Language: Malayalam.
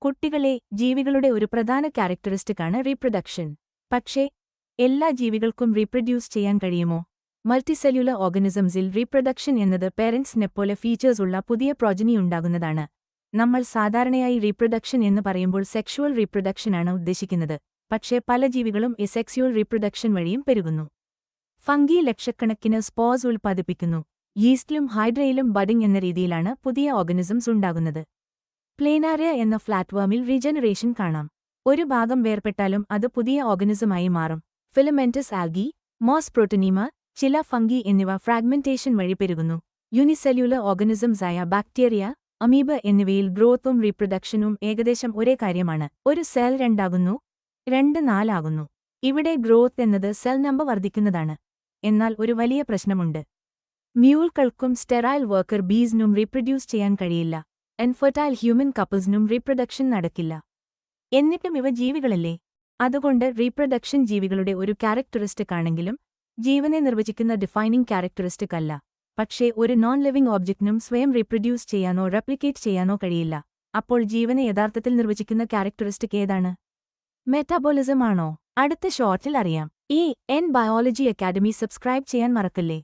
കുട്ടികളെ ജീവികളുടെ ഒരു പ്രധാന ക്യാരക്ടറിസ്റ്റിക്കാണ് റീപ്രൊഡക്ഷൻ. പക്ഷേ എല്ലാ ജീവികൾക്കും റീപ്രൊഡ്യൂസ് ചെയ്യാൻ കഴിയുമോ? മൾട്ടിസെല്ലുലർ ഓർഗനിസംസിൽ റീപ്രൊഡക്ഷൻ എന്നത് പേരന്റ്സിനെപ്പോലെ ഫീച്ചേഴ്സുള്ള പുതിയ പ്രോജനിയുണ്ടാകുന്നതാണ്. നമ്മൾ സാധാരണയായി റീപ്രൊഡക്ഷൻ എന്ന് പറയുമ്പോൾ സെക്ഷുവൽ റീപ്രൊഡക്ഷനാണ് ഉദ്ദേശിക്കുന്നത്. പക്ഷേ പല ജീവികളും എസെക്സ്യുവൽ റീപ്രൊഡക്ഷൻ വഴിയും പെരുകുന്നു. ഫംഗി ലക്ഷക്കണക്കിന് സ്പോർസ് ഉൽപ്പാദിപ്പിക്കുന്നു. യീസ്റ്റിലും ഹൈഡ്രയിലും ബഡിംഗ് എന്ന രീതിയിലാണ് പുതിയ ഓർഗനിസംസ് ഉണ്ടാകുന്നത്. പ്ലേനാരിയ എന്ന ഫ്ലാറ്റ്വർമിൽ റീജനറേഷൻ കാണാം. ഒരു ഭാഗം വേർപെട്ടാലും അത് പുതിയ ഓർഗനിസമായി മാറും. ഫിലമെന്റസ് ആൽഗി, മോസ് പ്രോട്ടനീമ, ചില ഫംഗി എന്നിവ ഫ്രാഗ്മെന്റേഷൻ വഴി പെരുകുന്നു. യൂണിസെല്ലുലർ ഓർഗനിസംസായ ബാക്ടീരിയ, അമീബ എന്നിവയിൽ ഗ്രോത്തും റീപ്രൊഡക്ഷനും ഏകദേശം ഒരേ കാര്യമാണ്. ഒരു സെൽ രണ്ടാകുന്നു, 2-4 ആകുന്നു. ഇവിടെ ഗ്രോത്ത് എന്നത് സെൽ നമ്പർ വർദ്ധിക്കുന്നതാണ്. എന്നാൽ ഒരു വലിയ പ്രശ്നമുണ്ട്. മ്യൂൾകൾക്കും സ്റ്റെറൈൽ വർക്കർ ബീസിനും റീപ്രൊഡ്യൂസ് ചെയ്യാൻ കഴിയില്ല. എൻഫെർട്ടൈൽ ഹ്യൂമൻ കപ്പിൾസിനും റീപ്രൊഡക്ഷൻ നടക്കില്ല. എന്നിട്ടും ഇവ ജീവികളല്ലേ? അതുകൊണ്ട് റീപ്രൊഡക്ഷൻ ജീവികളുടെ ഒരു ക്യാരക്ടറിസ്റ്റിക് ആണെങ്കിലും ജീവനെ നിർവചിക്കുന്ന ഡിഫൈനിംഗ് ക്യാരക്ടറിസ്റ്റിക് അല്ല. പക്ഷേ ഒരു നോൺ ലിവിംഗ് ഓബ്ജക്റ്റിനും സ്വയം റീപ്രൊഡ്യൂസ് ചെയ്യാനോ റെപ്ലിക്കേറ്റ് ചെയ്യാനോ കഴിയില്ല. അപ്പോൾ ജീവനെ യഥാർത്ഥത്തിൽ നിർവചിക്കുന്ന ക്യാരക്ടറിസ്റ്റിക് ഏതാണ്? മെറ്റാബോളിസം ആണോ? അടുത്ത ഷോർട്ടിൽ അറിയാം. ഈ ബയോളജി അക്കാഡമി സബ്സ്ക്രൈബ് ചെയ്യാൻ മറക്കല്ലേ.